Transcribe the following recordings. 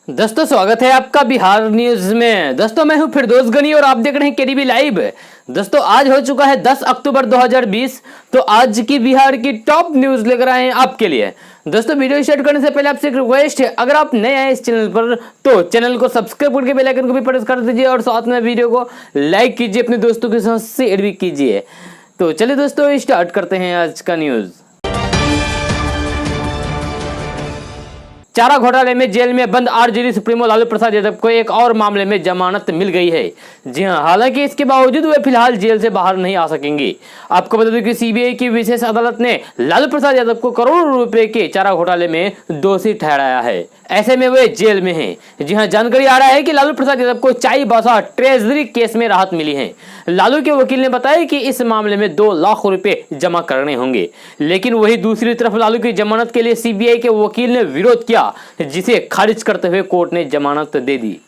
दोस्तों स्वागत है आपका बिहार न्यूज में। दोस्तों मैं हूं फिरदौस गनी और आप देख रहे हैं केडीबी लाइव। दोस्तों आज हो चुका है 10 अक्टूबर 2020। तो आज की बिहार की टॉप न्यूज लेकर आए हैं आपके लिए। दोस्तों वीडियो स्टार्ट करने से पहले आपसे एक रिक्वेस्ट है, अगर आप नए आए इस चैनल पर तो चैनल को सब्सक्राइब करके बेल आइकन को भी प्रेस कर दीजिए और साथ में वीडियो को लाइक कीजिए, अपने दोस्तों के साथ शेयर भी कीजिए। तो चलिए दोस्तों स्टार्ट करते हैं आज का न्यूज। चारा घोटाले में जेल में बंद आरजेडी सुप्रीमो लालू प्रसाद यादव को एक और मामले में जमानत मिल गई है। जी हां, हालांकि इसके बावजूद वे फिलहाल जेल से बाहर नहीं आ सकेंगे। आपको बता दें कि सीबीआई की विशेष अदालत ने लालू प्रसाद यादव को करोड़ों रुपए के चारा घोटाले में दोषी ठहराया है। ऐसे में वे जेल में हैं। जी हां, जानकारी आ रहा है कि लालू प्रसाद यादव को चाईबासा ट्रेजरी केस में राहत मिली है। लालू के वकील ने बताया कि इस मामले में 2 लाख रुपए जमा करने होंगे, लेकिन वही दूसरी तरफ लालू की जमानत के लिए सीबीआई के वकील ने विरोध किया, जिसे खारिज करते हुए कोर्ट ने जमानत दे दी।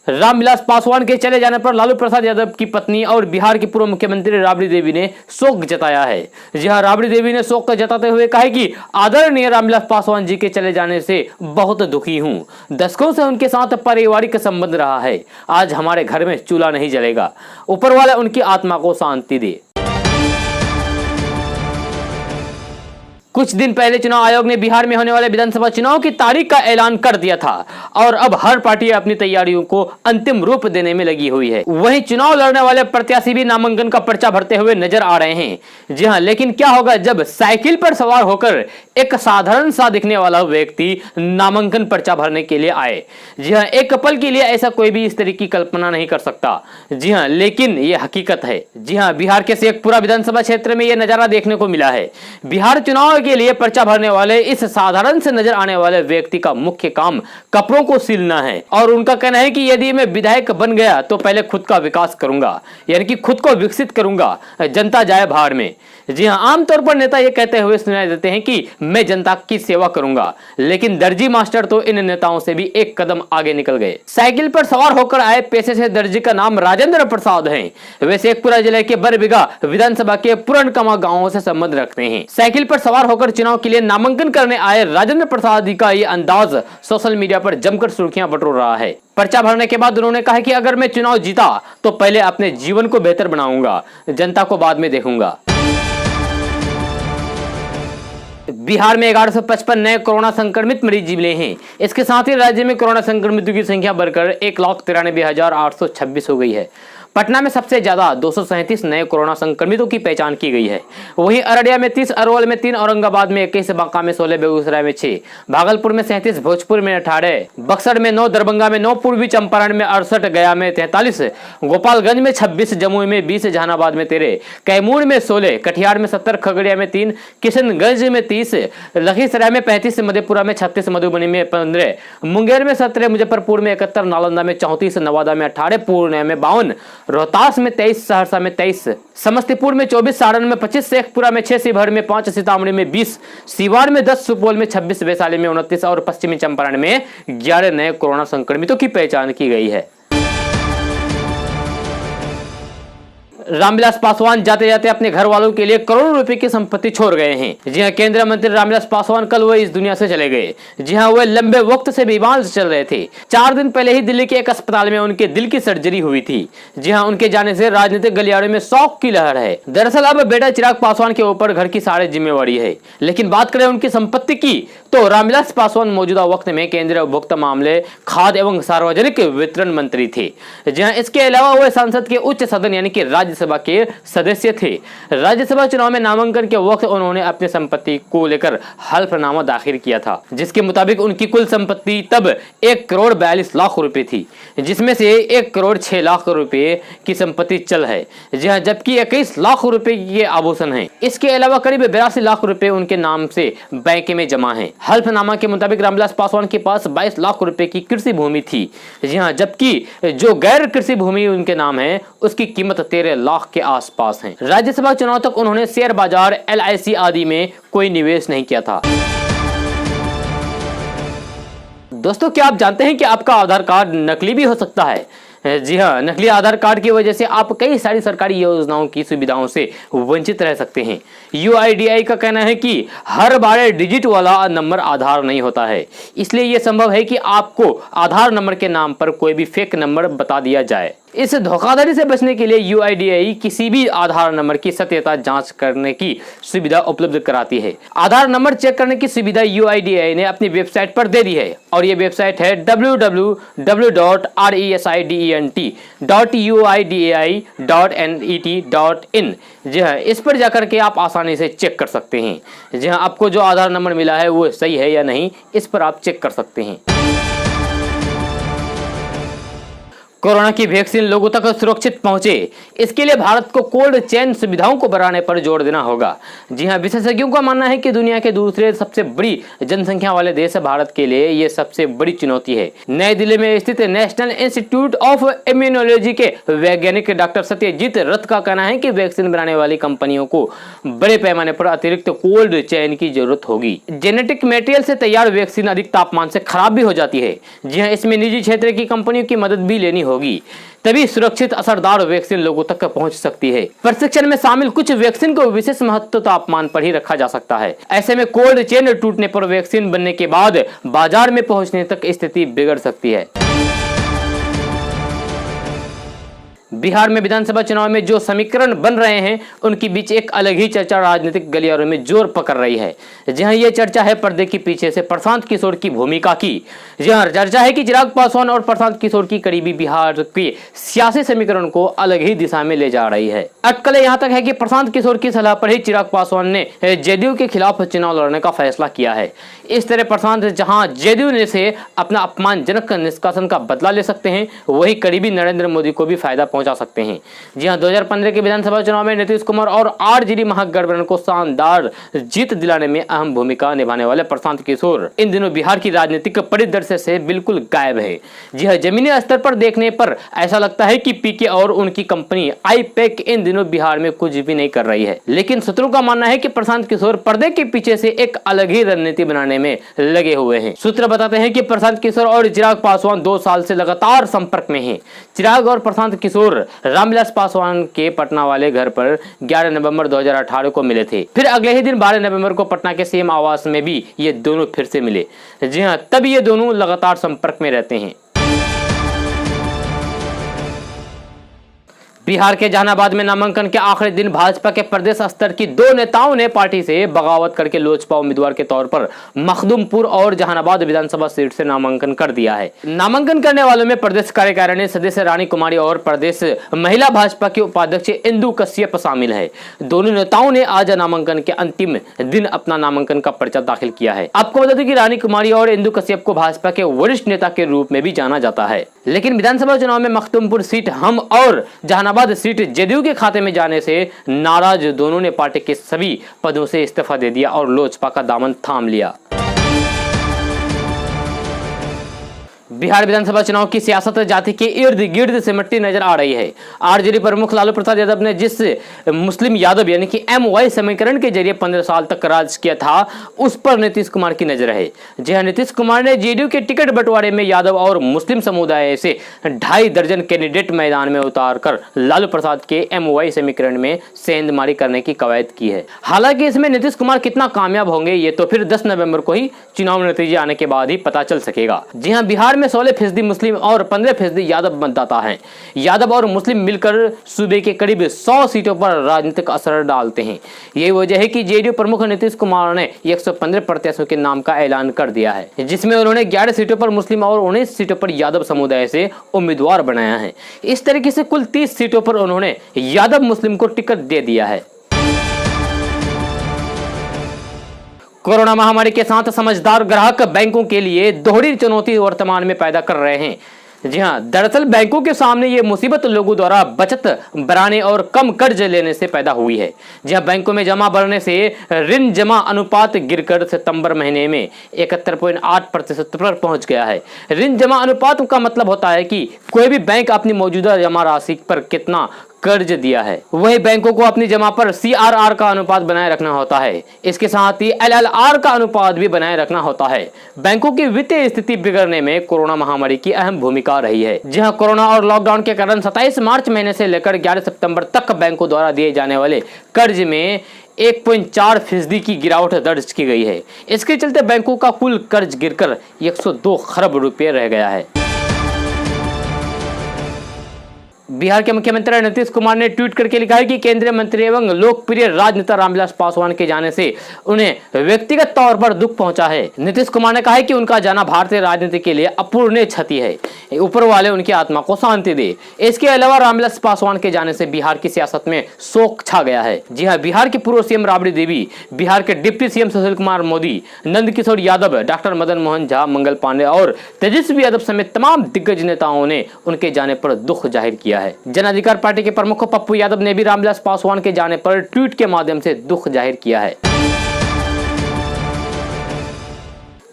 रामविलास पासवान के चले जाने पर लालू प्रसाद यादव की पत्नी और बिहार की पूर्व मुख्यमंत्री राबड़ी देवी ने शोक जताया है। जी हां, राबड़ी देवी ने शोक जताते हुए कहा कि आदरणीय रामविलास पासवान जी के चले जाने से बहुत दुखी हूं। दशकों से उनके साथ पारिवारिक संबंध रहा है। आज हमारे घर में चूल्हा नहीं जलेगा। ऊपर वाला उनकी आत्मा को शांति दे। कुछ दिन पहले चुनाव आयोग ने बिहार में होने वाले विधानसभा चुनाव की तारीख का ऐलान कर दिया था और अब हर पार्टी अपनी तैयारियों को अंतिम रूप देने में लगी हुई है। वहीं चुनाव लड़ने वाले प्रत्याशी भी नामांकन का पर्चा भरते हुए नजर आ रहे हैं। जी हां, लेकिन क्या होगा जब साइकिल पर सवार होकर एक साधारण सा दिखने वाला व्यक्ति नामांकन पर्चा भरने के लिए आए। जी हां, एक पल के लिए ऐसा कोई भी इस तरह की कल्पना नहीं कर सकता। जी हां, लेकिन यह हकीकत है। जी हां, बिहार के शेखपुरा विधानसभा क्षेत्र में यह नजारा देखने को मिला है। बिहार चुनाव के लिए पर्चा भरने वाले इस साधारण से नजर आने वाले व्यक्ति का मुख्य काम कपड़ों को सिलना है और उनका कहना है कि यदि मैं विधायक बन गया तो पहले खुद का विकास करूंगा, यानी कि खुद को विकसित करूंगा, जनता जाए भाड़ में। जी हां, आमतौर पर नेता ये कहते हुए सुनाई देते हैं कि मैं जनता की सेवा करूंगा, लेकिन दर्जी मास्टर तो इन नेताओं से भी एक कदम आगे निकल गए। साइकिल पर सवार होकर आए पेशे से दर्जी का नाम राजेंद्र प्रसाद है। वे शेखपुरा जिले के बरबीघा विधानसभा के पुरनकमा गांव से संबंध रखते हैं। साइकिल पर सवार होकर चुनाव के लिए नामांकन करने आए राजेंद्र प्रसाद का ये अंदाज सोशल मीडिया पर जमकर सुर्खियां बटोर रहा है। पर्चा भरने के बाद उन्होंने कहा कि अगर मैं चुनाव जीता तो पहले अपने जीवन को बेहतर बनाऊंगा, जनता को बाद में देखूंगा। बिहार में 1155 नए कोरोना संक्रमित मरीज मिले हैं। इसके साथ ही राज्य में कोरोना संक्रमितों की संख्या बढ़कर 1,93,826 हो गई है। पटना में सबसे ज्यादा 237 नए कोरोना संक्रमितों की पहचान की गई है। वहीं अररिया में 30, अरवल में 3, औरंगाबाद में 21, बांका में 16, बेगूसराय में 6, भागलपुर में 37, भोजपुर में 18, बक्सर में 9, दरभंगा में 9, पूर्वी चंपारण में 68, गया में 43, गोपालगंज में 26, जमुई में 20, जहानाबाद में 13, कैमूर में 16, कटिहार में 70, खगड़िया में 3, किशनगंज में 30, लखीसराय में 35, मधेपुरा में 36, मधुबनी में 15, मुंगेर में 17, मुजफ्फरपुर में 71, नालंदा में 34, नवादा में 18, पूर्णिया में 52, रोहतास में 23, सहरसा में 23, समस्तीपुर में 24, सारण में 25, शेखपुरा में 6, शिवहर में 5, सीतामढ़ी में 20, सीवान में 10, सुपौल में 26, वैशाली में 29 और पश्चिमी चंपारण में 11 नए कोरोना संक्रमितों की पहचान की गई है। रामविलास पासवान जाते जाते अपने घर वालों के लिए करोड़ों रुपए की संपत्ति छोड़ गए हैं। जी हां, केंद्रीय मंत्री रामविलास पासवान कल वह इस दुनिया से चले गए। जी हां, वे लंबे वक्त से बीमार चल रहे थे। 4 दिन पहले ही दिल्ली के एक अस्पताल में उनके दिल की सर्जरी हुई थी। जी हां, उनके जाने से राजनीतिक गलियारों में शोक की लहर है। दरअसल अब बेटा चिराग पासवान के ऊपर घर की सारी जिम्मेवारी है। लेकिन बात करें उनकी संपत्ति की तो रामविलास पासवान मौजूदा वक्त में केंद्रीय उपभोक्ता मामले, खाद्य एवं सार्वजनिक वितरण मंत्री थे। जी हां, इसके अलावा वे संसद के उच्च सदन यानी कि राज्यसभा के सदस्य थे। राज्यसभा चुनाव में नामांकन के वक्त उन्होंने अपनी संपत्ति को लेकर हल्फनामा दाखिल किया था, जिसके मुताबिक उनकी कुल संपत्ति तब 1,42,00,000 रुपए थी, जिसमें से 1,06,00,000 रुपए की संपत्ति चल है। जी हां, जबकि 21 लाख रुपए के आभूषण हैं। इसके अलावा करीब 82 लाख रुपए उनके नाम से बैंक में जमा है। हल्फनामा के मुताबिक रामविलास पासवान के पास 22 लाख रुपए की कृषि भूमि थी। जी हां, जबकि जो गैर कृषि भूमि उनके नाम है उसकी कीमत 13 लाख के आसपास है। राज्यसभा चुनाव तक उन्होंने शेयर बाजार, LIC आदि में कोई निवेश नहीं किया था। दोस्तों क्या आप जानते हैं कि आपका आधार कार्ड नकली भी हो सकता है? जी हाँ, नकली आधार कार्ड की वजह से आप कई सारी सरकारी योजनाओं की सुविधाओं से वंचित रह सकते हैं। यूआईडीआई का कहना है कि हर 12 डिजिट वाला नंबर आधार नहीं होता है, इसलिए यह संभव है कि आपको आधार नंबर के नाम पर कोई भी फेक नंबर बता दिया जाए। इस धोखाधड़ी से बचने के लिए यूआईडीआई किसी भी आधार नंबर की सत्यता जांच करने की सुविधा उपलब्ध कराती है। आधार नंबर चेक करने की सुविधा यूआईडीआई ने अपनी वेबसाइट पर दे दी है और ये वेबसाइट है www.resent.uidai.net.in। जी हाँ, इस पर जाकर के आप आसानी से चेक कर सकते हैं। जी हाँ, आपको जो आधार नंबर मिला है वो सही है या नहीं, इस पर आप चेक कर सकते हैं। कोरोना की वैक्सीन लोगों तक सुरक्षित पहुंचे, इसके लिए भारत को कोल्ड चेन सुविधाओं को बढ़ाने पर जोर देना होगा। जी हां, विशेषज्ञों का मानना है कि दुनिया के दूसरे सबसे बड़ी जनसंख्या वाले देश भारत के लिए यह सबसे बड़ी चुनौती है। नई दिल्ली में स्थित नेशनल इंस्टीट्यूट ऑफ इम्यूनोलॉजी के वैज्ञानिक डॉक्टर सत्यजीत रथ का कहना है कि वैक्सीन बनाने वाली कंपनियों को बड़े पैमाने पर अतिरिक्त कोल्ड चेन की जरूरत होगी। जेनेटिक मटेरियल से तैयार वैक्सीन अधिक तापमान से खराब भी हो जाती है। जी हाँ, इसमें निजी क्षेत्र की कंपनियों की मदद भी लेनी होगी, तभी सुरक्षित असरदार वैक्सीन लोगों तक पहुंच सकती है। प्रशिक्षण में शामिल कुछ वैक्सीन को विशेष महत्व तापमान पर ही रखा जा सकता है। ऐसे में कोल्ड चेन टूटने पर वैक्सीन बनने के बाद बाजार में पहुंचने तक स्थिति बिगड़ सकती है। बिहार में विधानसभा चुनाव में जो समीकरण बन रहे हैं उनके बीच एक अलग ही चर्चा राजनीतिक गलियारों में जोर पकड़ रही है। जहां यह चर्चा है पर्दे के पीछे से प्रशांत किशोर की भूमिका की। जहां चर्चा है कि चिराग पासवान और प्रशांत किशोर की करीबी बिहार के सियासी समीकरण को अलग ही दिशा में ले जा रही है। अटकलें यहाँ तक है कि प्रशांत किशोर की सलाह पर ही चिराग पासवान ने जेडीयू के खिलाफ चुनाव लड़ने का फैसला किया है। इस तरह प्रशांत जहां जेडीयू से अपना अपमानजनक निष्कासन का बदला ले सकते हैं, वही करीबी नरेंद्र मोदी को भी फायदा पहुंचा सकते हैं। जी हां, 2015 के विधानसभा चुनाव में नीतीश कुमार और आरजेडी महागठबंधन को शानदार जीत दिलाने में अहम भूमिका निभाने वाले प्रशांत किशोर इन दिनों बिहार की राजनीतिक परिदृश्य से बिल्कुल गायब है। जी हां, जमीनी स्तर पर देखने पर ऐसा लगता है कि पीके और उनकी कंपनी आईपैक इन दिनों बिहार में कुछ भी नहीं कर रही है, लेकिन सूत्रों का मानना है कि प्रशांत किशोर पर्दे के पीछे से एक अलग ही रणनीति बनाने में लगे हुए हैं। सूत्र बताते हैं कि प्रशांत किशोर और चिराग पासवान 2 साल से लगातार संपर्क में हैं। चिराग और प्रशांत किशोर रामविलास पासवान के पटना वाले घर पर 11 नवंबर 2018 को मिले थे। फिर अगले ही दिन 12 नवंबर को पटना के सीएम आवास में भी ये दोनों फिर से मिले। जी हां, तब ये दोनों लगातार संपर्क में रहते हैं। बिहार के जहानाबाद में नामांकन के आखिरी दिन भाजपा के प्रदेश स्तर की 2 नेताओं ने पार्टी से बगावत करके लोजपा उम्मीदवार के तौर पर मखदुमपुर और जहानाबाद विधानसभा सीट से नामांकन कर दिया है। नामांकन करने वालों में प्रदेश कार्यकारिणी सदस्य रानी कुमारी और प्रदेश महिला भाजपा के उपाध्यक्ष इंदु कश्यप शामिल है। दोनों नेताओं ने आज नामांकन के अंतिम दिन अपना नामांकन का पर्चा दाखिल किया है। आपको बता दें कि रानी कुमारी और इंदु कश्यप को भाजपा के वरिष्ठ नेता के रूप में भी जाना जाता है, लेकिन विधानसभा चुनाव में मखदुमपुर सीट हम और जहानाबाद सीट जेडीयू के खाते में जाने से नाराज दोनों ने पार्टी के सभी पदों से इस्तीफा दे दिया और लोजपा का दामन थाम लिया। बिहार विधानसभा चुनाव की सियासत जाति के इर्द गिर्द सिमटती नजर आ रही है। आरजेडी प्रमुख लालू प्रसाद यादव ने जिस मुस्लिम यादव यानी कि MY समीकरण के जरिए 15 साल तक राज किया था, उस पर नीतीश कुमार की नजर है। जी हां, नीतीश कुमार ने जेडीयू के टिकट बंटवारे में यादव और मुस्लिम समुदाय से 2.5 दर्जन कैंडिडेट मैदान में उतार कर लालू प्रसाद के MY समीकरण में सेंधमारी करने की कवायद की है। हालांकि इसमें नीतीश कुमार कितना कामयाब होंगे ये तो फिर 10 नवंबर को ही चुनाव नतीजे आने के बाद ही पता चल सकेगा। जी हाँ, बिहार में 16% मुस्लिम और 15% यादव मतदाता हैं। यादव और मुस्लिम मिलकर सूबे के करीब 100 सीटों पर राजनीतिक असर डालते हैं। यही वजह है कि जेडीयू प्रमुख नीतीश कुमार ने 115 प्रत्याशियों के नाम का ऐलान कर दिया है, जिसमें उन्होंने 11 सीटों पर मुस्लिम और 19 सीटों पर यादव समुदाय से उम्मीदवार बनाया है। इस तरीके से कुल 30 सीटों पर उन्होंने यादव मुस्लिम को टिकट दे दिया है। कोरोना महामारी के साथ समझदार ग्राहक बैंकों के लिए दोहरी चुनौती वर्तमान में पैदा कर रहे हैं। जी हां, दरअसल बैंकों के सामने ये मुसीबत लोगों द्वारा बचत बढ़ाने और कम कर्ज लेने से पैदा हुई है। जी हां, बैंकों में जमा बढ़ने से ऋण जमा अनुपात गिरकर सितंबर महीने में 71.8% पर पहुंच गया है। ऋण जमा अनुपात का मतलब होता है कि कोई भी बैंक अपनी मौजूदा जमा राशि पर कितना कर्ज दिया है। वही बैंकों को अपनी जमा पर CRR का अनुपात बनाए रखना होता है। इसके साथ ही LLR का अनुपात भी बनाए रखना होता है। बैंकों की वित्तीय स्थिति बिगड़ने में कोरोना महामारी की अहम भूमिका रही है। जहां कोरोना और लॉकडाउन के कारण 27 मार्च महीने से लेकर 11 सितंबर तक बैंकों द्वारा दिए जाने वाले कर्ज में 1.4% की गिरावट दर्ज की गई है। इसके चलते बैंकों का कुल कर्ज गिरकर 102 खरब रुपए रह गया है। बिहार के मुख्यमंत्री नीतीश कुमार ने ट्वीट करके लिखा है कि केंद्रीय मंत्री एवं लोकप्रिय राजनेता रामविलास पासवान के जाने से उन्हें व्यक्तिगत तौर पर दुख पहुंचा है। नीतीश कुमार ने कहा है कि उनका जाना भारतीय राजनीति के लिए अपूरणीय क्षति है। ऊपर वाले उनकी आत्मा को शांति दे। इसके अलावा रामविलास पासवान के जाने से बिहार की सियासत में शोक छा गया है। जी हाँ, बिहार की पूर्व सीएम राबड़ी देवी, बिहार के deputy CM Sushil Kumar Modi, Nandkishore Yadav, doctor Madan Mohan Jha, Mangal Pandey और तेजस्वी यादव समेत तमाम दिग्गज नेताओं ने उनके जाने पर दुख जाहिर किया है। जन अधिकार पार्टी के प्रमुख पप्पू यादव ने भी रामविलास पासवान के जाने पर ट्वीट के माध्यम से दुख जाहिर किया है।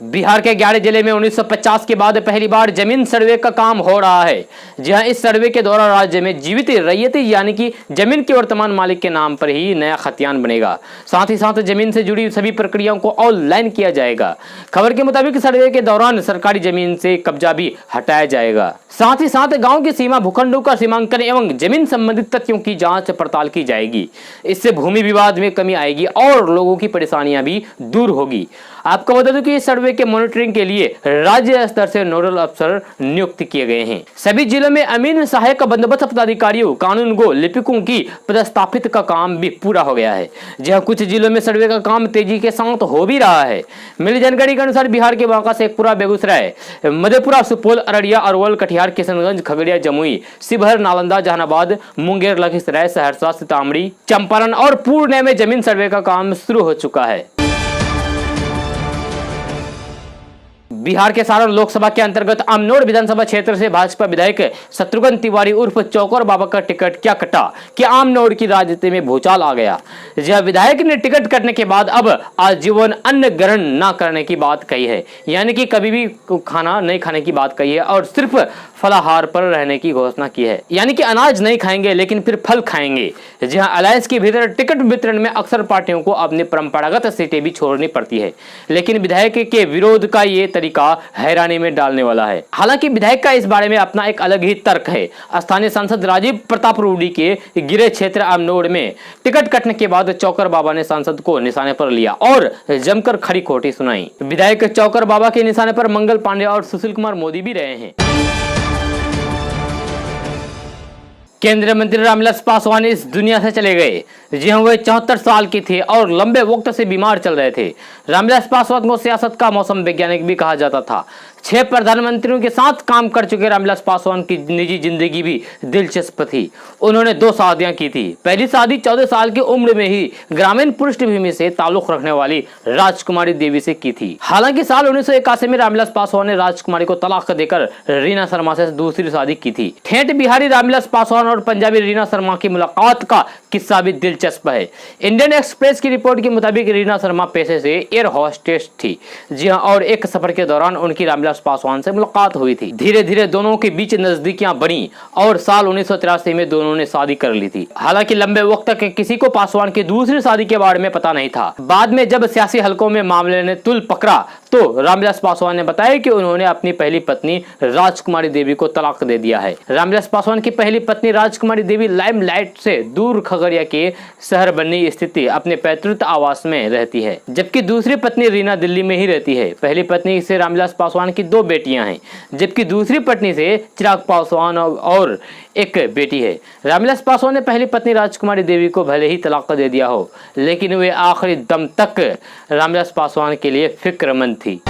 बिहार के 11 जिले में 1950 के बाद पहली बार जमीन सर्वे का काम हो रहा है। जहां इस सर्वे के दौरान राज्य में जीवित रैयती यानी कि जमीन के वर्तमान मालिक के नाम पर ही नया खतियान बनेगा। साथ ही साथ जमीन से जुड़ी सभी प्रक्रियाओं को ऑनलाइन किया जाएगा। खबर के मुताबिक सर्वे के दौरान सरकारी जमीन से कब्जा भी हटाया जाएगा। साथ ही साथ गांव की सीमा, भूखंडों का सीमांकन एवं जमीन संबंधित तथ्यों की जांच पड़ताल की जाएगी। इससे भूमि विवाद में कमी आएगी और लोगों की परेशानियां भी दूर होगी। आपको बता दूं कि इस सर्वे के मॉनिटरिंग के लिए राज्य स्तर से नोडल अफसर नियुक्त किए गए हैं। सभी जिलों में अमीन, सहायक बंदोबस्त पदाधिकारियों, कानूनगो, लिपिकों की पदस्थापित का काम भी पूरा हो गया है। जहां कुछ जिलों में सर्वे का काम तेजी के साथ हो भी रहा है। मिली जानकारी के अनुसार बिहार के बांका, शेखपुरा, बेगूसराय, मधेपुरा, सुपौल, अररिया, अरवल, कटिहार, किशनगंज, खगड़िया, जमुई, शिवहर, नालंदा, जहानाबाद, मुंगेर, लखीसराय, सहरसा, सीतामढ़ी, चंपारण और पूर्णिया में जमीन सर्वे का काम शुरू हो चुका है। बिहार के सारण लोकसभा के अंतर्गत अमनोड़ विधानसभा क्षेत्र से भाजपा विधायक शत्रुघ्न तिवारी उर्फ चौकर बाबा का टिकट क्या कटा कि आमनोड़ की राजनीति में भूचाल आ गया। जहां विधायक ने टिकट कटने के बाद अब आजीवन अन्न ग्रहण न करने की बात कही है, यानी कि कभी भी खाना नहीं खाने की बात कही है और सिर्फ फलाहार पर रहने की घोषणा की है, यानी कि अनाज नहीं खाएंगे लेकिन फिर फल खाएंगे। जहां अलायंस के भीतर टिकट वितरण में अक्सर पार्टियों को अपनी परंपरागत सीटें भी छोड़नी पड़ती है, लेकिन विधायक के विरोध का ये तरीका हैरानी में डालने वाला है। हालांकि विधायक का इस बारे में अपना एक अलग ही तर्क है। स्थानीय सांसद राजीव प्रताप रूडी के गिरे क्षेत्र अमनोड़ में टिकट कटने के बाद चौकर बाबा ने सांसद को निशाने पर लिया और जमकर खड़ी खोटी सुनाई। विधायक चौकर बाबा के निशाने पर मंगल पांडे और सुशील कुमार मोदी भी रहे हैं। केंद्रीय मंत्री रामविलास पासवान इस दुनिया से चले गए। जी हाँ, वह 74 साल के थे और लंबे वक्त से बीमार चल रहे थे। रामविलास पासवान को सियासत का मौसम वैज्ञानिक भी कहा जाता था। 6 प्रधानमंत्रियों के साथ काम कर चुके रामविलास पासवान की निजी जिंदगी भी दिलचस्प थी। उन्होंने 2 शादियां की थी। पहली शादी 14 साल की उम्र में ही ग्रामीण पृष्ठभूमि से ताल्लुक रखने वाली राजकुमारी देवी से की थी। हालांकि साल 1981 में रामविलास पासवान ने राजकुमारी को तलाक देकर रीना शर्मा से दूसरी शादी की थी। ठेठ बिहारी रामविलास पासवान और पंजाबी रीना शर्मा की मुलाकात का किस्सा भी दिलचस्प है। इंडियन एक्सप्रेस की रिपोर्ट के मुताबिक रीना शर्मा पेशे से एयर होस्टेस थी। जी हाँ, और एक सफर के दौरान उनकी रामविलास पासवान से मुलाकात हुई थी। धीरे धीरे दोनों के बीच नजदीकियां बनी और साल 1983 में दोनों ने शादी कर ली थी। हालांकि लंबे वक्त तक किसी को पासवान की दूसरी शादी के बारे में पता नहीं था। बाद में जब सियासी हलकों में मामले ने तुल पकड़ा तो रामविलास पासवान ने बताया कि उन्होंने अपनी पहली पत्नी राजकुमारी देवी को तलाक दे दिया है। रामविलास पासवान की पहली पत्नी राजकुमारी देवी लाइमलाइट से दूर खगड़िया के शहर बन्नी स्थित अपने पैतृक आवास में रहती है, जबकि दूसरी पत्नी रीना दिल्ली में ही रहती है। पहली पत्नी से रामविलास पासवान की 2 बेटियां हैं, जबकि दूसरी पत्नी से चिराग पासवान और एक बेटी है। रामविलास पासवान ने पहली पत्नी राजकुमारी देवी को भले ही तलाक दे दिया हो, लेकिन वे आखिरी दम तक रामविलास पासवान के लिए फिक्रमंद थी।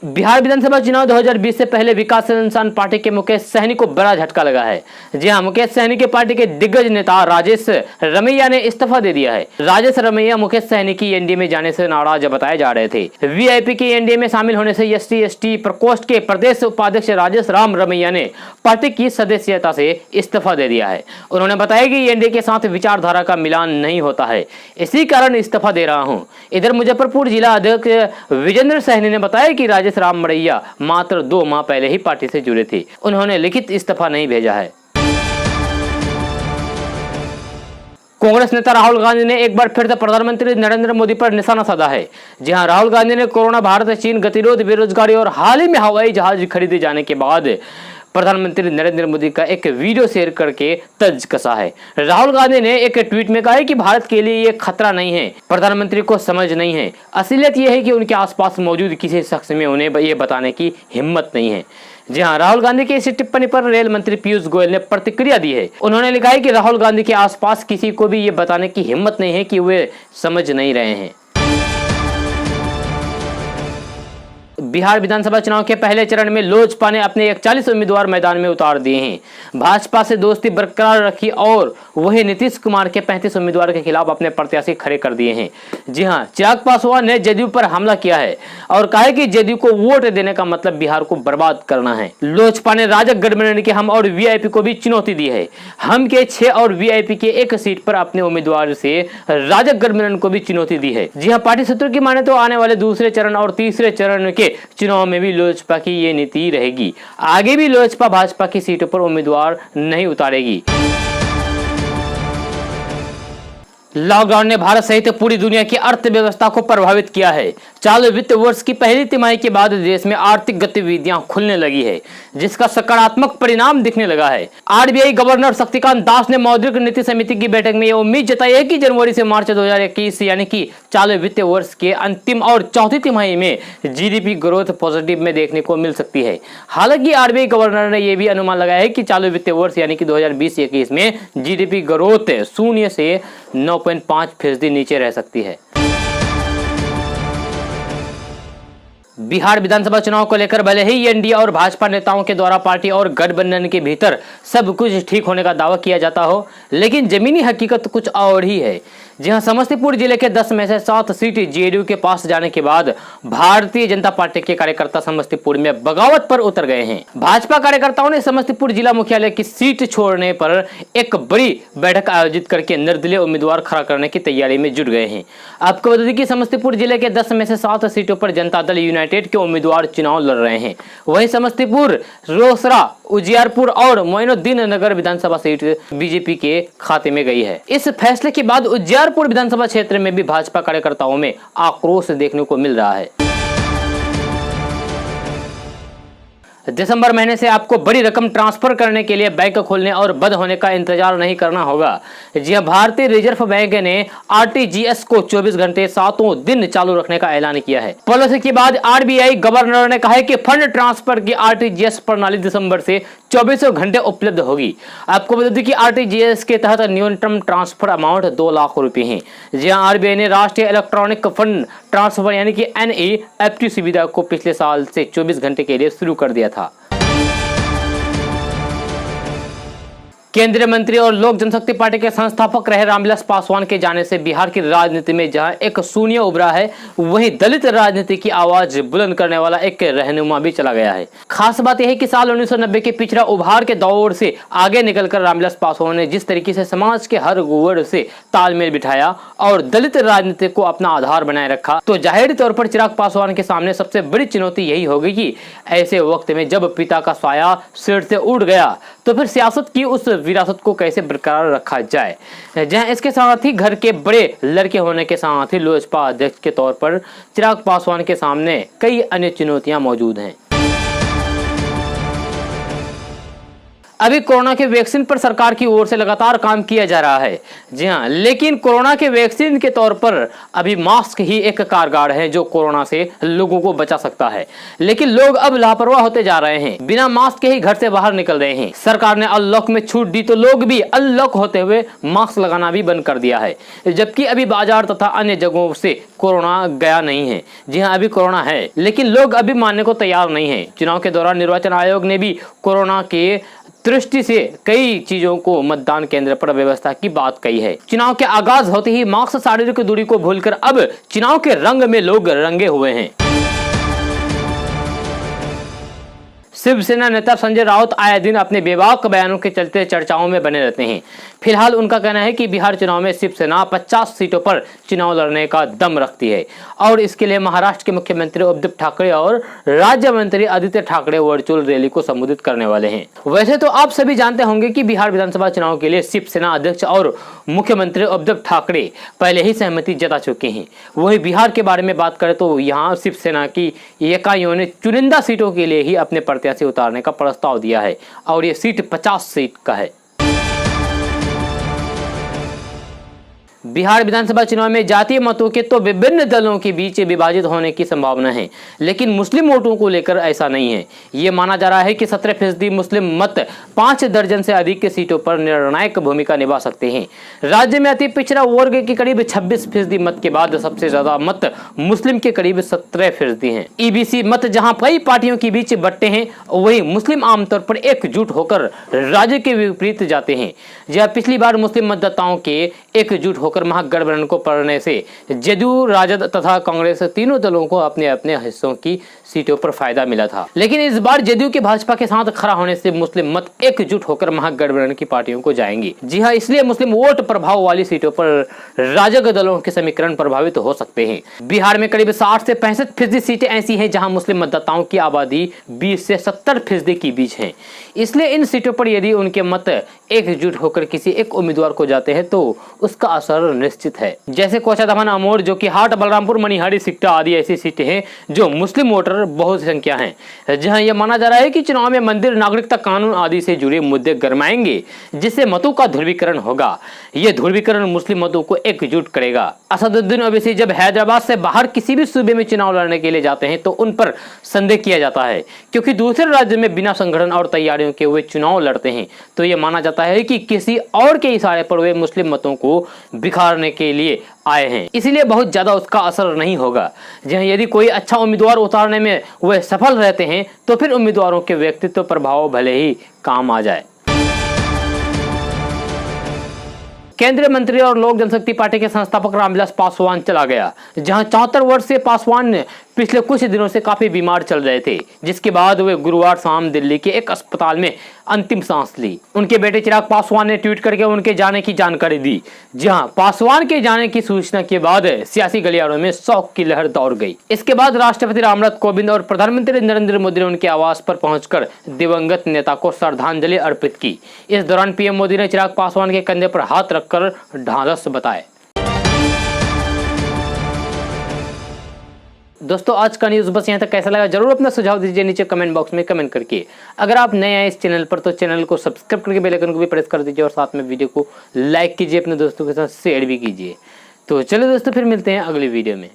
बिहार विधानसभा चुनाव 2020 से पहले विकासशील इंसान पार्टी के मुकेश सहनी को बड़ा झटका लगा है। जी हां, मुकेश सहनी के पार्टी के दिग्गज नेता राजेश रमैया ने इस्तीफा दे दिया है। राजेश रमैया मुकेश सहनी की एनडीए में जाने से नाराज बताए जा रहे थे। वीआईपी की एनडीए में शामिल होने से एसटी प्रकोष्ठ के प्रदेश उपाध्यक्ष राजेश राम रमैया ने पार्टी की सदस्यता से इस्तीफा दे दिया है। उन्होंने बताया कि एनडीए के साथ विचारधारा का मिलान नहीं होता है, इसी कारण इस्तीफा दे रहा हूँ। इधर मुजफ्फरपुर जिला अध्यक्ष विजेंद्र सहनी ने बताया कि राजेश सतीश रामैया मात्र 2 माह पहले ही पार्टी से जुड़े थे। उन्होंने लिखित इस्तीफा नहीं भेजा है। कांग्रेस नेता राहुल गांधी ने एक बार फिर से प्रधानमंत्री नरेंद्र मोदी पर निशाना साधा है। जी हां, राहुल गांधी ने कोरोना, भारत चीन गतिरोध, बेरोजगारी और हाल ही में हवाई जहाज खरीदे जाने के बाद प्रधानमंत्री नरेंद्र मोदी का एक वीडियो शेयर करके तंज कसा है। राहुल गांधी ने एक ट्वीट में कहा है कि भारत के लिए ये खतरा नहीं है, प्रधानमंत्री को समझ नहीं है। असलियत यह है कि उनके आसपास मौजूद किसी शख्स में उन्हें ये बताने की हिम्मत नहीं है। जी हां, राहुल गांधी की इस टिप्पणी पर रेल मंत्री पीयूष गोयल ने प्रतिक्रिया दी है। उन्होंने लिखा है कि राहुल गांधी के आसपास किसी को भी ये बताने की हिम्मत नहीं है कि वे समझ नहीं रहे हैं। बिहार विधानसभा चुनाव के पहले चरण में लोजपा ने अपने 41 उम्मीदवार मैदान में उतार दिए हैं। भाजपा से दोस्ती बरकरार रखी और वही नीतीश कुमार के 35 उम्मीदवार के खिलाफ अपने प्रत्याशी खड़े कर दिए हैं। जी हां, चिराग पासवान ने जदयू पर हमला किया है और कहा है कि जदयू को वोट देने का मतलब बिहार को बर्बाद करना है। लोजपा ने राजग गठबंधन के हम और वीआईपी को भी चुनौती दी है। हम के 6 और वीआईपी के 1 सीट पर अपने उम्मीदवार से राजग गठबंधन को भी चुनौती दी है। जी हां, पार्टी सूत्रों की माने तो आने वाले दूसरे चरण और तीसरे चरण के चुनाव में भी लोजपा की ये नीति रहेगी। आगे भी लोजपा भाजपा की सीटों पर उम्मीदवार नहीं उतारेगी। लॉकडाउन ने भारत सहित पूरी दुनिया की अर्थव्यवस्था को प्रभावित किया है। चालू वित्त वर्ष की पहली तिमाही के बाद देश में आर्थिक गतिविधियां खुलने लगी है, जिसका सकारात्मक परिणाम दिखने लगा है। आरबीआई गवर्नर शक्तिकांत दास ने मौद्रिक नीति समिति की बैठक में यह उम्मीद जताई है कि जनवरी से मार्च 2021 यानी कि चालू वित्त वर्ष के अंतिम और चौथी तिमाही में जीडीपी ग्रोथ पॉजिटिव में देखने को मिल सकती है। हालांकि आरबीआई गवर्नर ने यह भी अनुमान लगाया है कि चालू वित्त वर्ष यानी कि 2020-21 में जीडीपी ग्रोथ 0 से 9.5% नीचे रह सकती है। बिहार विधानसभा चुनाव को लेकर भले ही एनडीए और भाजपा नेताओं के द्वारा पार्टी और गठबंधन के भीतर सब कुछ ठीक होने का दावा किया जाता हो, लेकिन जमीनी हकीकत कुछ और ही है। जहां समस्तीपुर जिले के 10 में से 7 सीट जेडीयू के पास जाने के बाद भारतीय जनता पार्टी के कार्यकर्ता समस्तीपुर में बगावत पर उतर गए हैं। भाजपा कार्यकर्ताओं ने समस्तीपुर जिला मुख्यालय की सीट छोड़ने पर एक बड़ी बैठक आयोजित करके निर्दलीय उम्मीदवार खड़ा करने की तैयारी में जुट गए हैं। आपको बता दें कि समस्तीपुर जिले के 10 में से 7 सीटों पर जनता दल यूनाइटेड के उम्मीदवार चुनाव लड़ रहे हैं। वहीं समस्तीपुर, रोसड़ा, उजियारपुर और मोइनुद्दीन नगर विधानसभा सीट बीजेपी के खाते में गई है। इस फैसले के बाद उजियारपुर विधानसभा क्षेत्र में भी भाजपा कार्यकर्ताओं में आक्रोश देखने को मिल रहा है। दिसंबर महीने से आपको बड़ी रकम ट्रांसफर करने के लिए बैंक खोलने और बंद होने का इंतजार नहीं करना होगा। जी हां, भारतीय रिजर्व बैंक ने आरटीजीएस को 24 घंटे 7 दिन चालू रखने का ऐलान किया है। पॉलिसी के बाद आरबीआई गवर्नर ने कहा है कि फंड ट्रांसफर की आरटीजीएस प्रणाली दिसंबर से 24 घंटे उपलब्ध होगी। आपको बता दें कि आरटीजीएस के तहत न्यूनतम ट्रांसफर अमाउंट 2 लाख रुपए है। जी हां, आरबीआई ने राष्ट्रीय इलेक्ट्रॉनिक फंड ट्रांसफर यानी कि एनईएफटी सुविधा को पिछले साल से 24 घंटे के लिए शुरू कर दिया था। केंद्रीय मंत्री और लोक जनशक्ति पार्टी के संस्थापक रहे रामविलास पासवान के जाने से बिहार की राजनीति में जहां एक शून्य उभरा है, वहीं दलित राजनीति की आवाज बुलंद करने वाला एक रहनुमा भी चला गया है। खास बात यह है कि साल 1990 के पिछड़ा उभार के दौर से आगे निकलकर रामविलास पासवान ने जिस तरीके से समाज के हर वर्ग से तालमेल बिठाया और दलित राजनीति को अपना आधार बनाए रखा, तो जाहिर तौर पर चिराग पासवान के सामने सबसे बड़ी चुनौती यही होगी कि ऐसे वक्त में जब पिता का साया सिर से उड़ गया, तो फिर सियासत की उस विरासत को कैसे बरकरार रखा जाए। जहां इसके साथ ही घर के बड़े लड़के होने के साथ ही लोजपा अध्यक्ष के तौर पर चिराग पासवान के सामने कई अन्य चुनौतियां मौजूद हैं। अभी कोरोना के वैक्सीन पर सरकार की ओर से लगातार काम किया जा रहा है। जी हां, लेकिन कोरोना के वैक्सीन के तौर पर अभी मास्क ही एक कारगर है जो कोरोना से लोगों को बचा सकता है। लेकिन लोग अब लापरवाह होते जा रहे हैं, बिना मास्क के ही घर से बाहर निकल रहे हैं। सरकार ने अनलॉक में छूट दी तो लोग भी अनलॉक होते हुए मास्क लगाना भी बंद कर दिया है, जबकि अभी बाजार तथा अन्य जगहों से कोरोना गया नहीं है। जी हां, अभी कोरोना है, लेकिन लोग अभी मानने को तैयार नहीं है। चुनाव के दौरान निर्वाचन आयोग ने भी कोरोना के दृष्टि से कई चीजों को मतदान केंद्र पर व्यवस्था की बात कही है। चुनाव के आगाज होते ही मास्क, शारीरिक दूरी को भूलकर अब चुनाव के रंग में लोग रंगे हुए हैं। शिवसेना नेता संजय राउत आए दिन अपने बेबाक बयानों के चलते चर्चाओं में बने रहते हैं। फिलहाल उनका कहना है कि बिहार चुनाव में शिवसेना 50 सीटों पर चुनाव लड़ने का दम रखती है और इसके लिए महाराष्ट्र के मुख्यमंत्री उद्धव ठाकरे और राज्य मंत्री आदित्य ठाकरे वर्चुअल रैली को संबोधित करने वाले हैं। वैसे तो आप सभी जानते होंगे कि बिहार विधानसभा चुनाव के लिए शिवसेना अध्यक्ष और मुख्यमंत्री उद्धव ठाकरे पहले ही सहमति जता चुके हैं। वही बिहार के बारे में बात करें तो यहाँ शिवसेना की इकाइयों ने चुनिंदा सीटों के लिए ही अपने प्रत्याशी उतारने का प्रस्ताव दिया है और ये सीट 50 सीट का है। बिहार विधानसभा चुनाव में जातीय मतों के तो विभिन्न दलों के बीच विभाजित होने की संभावना है, लेकिन मुस्लिम वोटों को लेकर ऐसा नहीं है। ये माना जा रहा है कि 17% मुस्लिम मत 5 दर्जन से अधिक के सीटों पर निर्णायक भूमिका निभा सकते हैं। राज्य में अति पिछड़ा वर्ग के करीब 26% मत के बाद सबसे ज्यादा मत मुस्लिम के करीब 17% हैं। ईबीसी मत जहां कई पार्टियों के बीच बंटे हैं, वही मुस्लिम आमतौर पर एकजुट होकर राज्य के विपरीत जाते हैं। जहां पिछली बार मुस्लिम मतदाताओं के एकजुट होकर महागठबंधन को पड़ने से जदयू, राजद तथा कांग्रेस तीनों दलों को अपने अपने हिस्सों की सीटों पर फायदा मिला था, लेकिन इस बार जदयू के भाजपा के साथ खड़ा होने से मुस्लिम मत एकजुट होकर महागठबंधन की पार्टियों को जाएंगी। जी हां, इसलिए मुस्लिम वोट प्रभाव वाली सीटों पर राजग दलों के समीकरण प्रभावित हो सकते हैं। बिहार में करीब 60 से 65% सीटें ऐसी हैं जहां मुस्लिम मतदाताओं की आबादी 20 से 70% के बीच है। इसलिए इन सीटों पर यदि उनके मत एकजुट होकर किसी एक उम्मीदवार को जाते हैं तो उसका असर निश्चित है। जैसे कोचाधामन, अमोर, जो कि हाट, बलरामपुर, मनिहारी, सिकटा आदि ऐसी सीटें हैं जो मुस्लिम वोटर बहुत संख्या है, जहां यह माना जा रहा है कि चुनाव में मंदिर, नागरिकता कानून आदि से जुड़े मुद्दे गरमाएंगे, जिससे मतों का ध्रुवीकरण होगा। यह ध्रुवीकरण मुस्लिम मतों को एकजुट करेगा। असदुद्दीन ओवैसी जब हैदराबाद से बाहर किसी भी सूबे में चुनाव लड़ने के लिए जाते हैं तो उन पर संदेह किया जाता है, क्योंकि दूसरे राज्य में बिना संगठन और तैयारियों के वे चुनाव लड़ते हैं तो यह माना जाता है कि किसी और के इशारे पर वे मुस्लिम मतों को बिखारने के लिए आए हैं, इसीलिए बहुत ज्यादा उसका असर नहीं होगा। जहां यदि कोई अच्छा उम्मीदवार उतारने में वे सफल रहते हैं तो फिर उम्मीदवारों के व्यक्तित्व प्रभाव भले ही काम आ जाए। केंद्रीय मंत्री और लोक जनशक्ति पार्टी के संस्थापक रामविलास पासवान चला गया। जहां 74 वर्ष से पासवान पिछले कुछ दिनों से काफी बीमार चल रहे थे, जिसके बाद वे गुरुवार शाम दिल्ली के एक अस्पताल में अंतिम सांस ली। उनके बेटे चिराग पासवान ने ट्वीट करके उनके जाने की जानकारी दी। जहां पासवान के जाने की सूचना के बाद सियासी गलियारों में शोक की लहर दौड़ गई। इसके बाद राष्ट्रपति रामनाथ कोविंद और प्रधानमंत्री नरेंद्र मोदी ने उनके आवास पर पहुंचकर दिवंगत नेता को श्रद्धांजलि अर्पित की। इस दौरान पीएम मोदी ने चिराग पासवान के कंधे पर हाथ रखकर ढांढस बताए। दोस्तों, आज का न्यूज़ बस यहाँ तक। कैसा लगा जरूर अपना सुझाव दीजिए नीचे कमेंट बॉक्स में कमेंट करके। अगर आप नए आए इस चैनल पर तो चैनल को सब्सक्राइब करके बेल आइकन को भी प्रेस कर दीजिए और साथ में वीडियो को लाइक कीजिए, अपने दोस्तों के साथ शेयर भी कीजिए। तो चलो दोस्तों, फिर मिलते हैं अगली वीडियो में।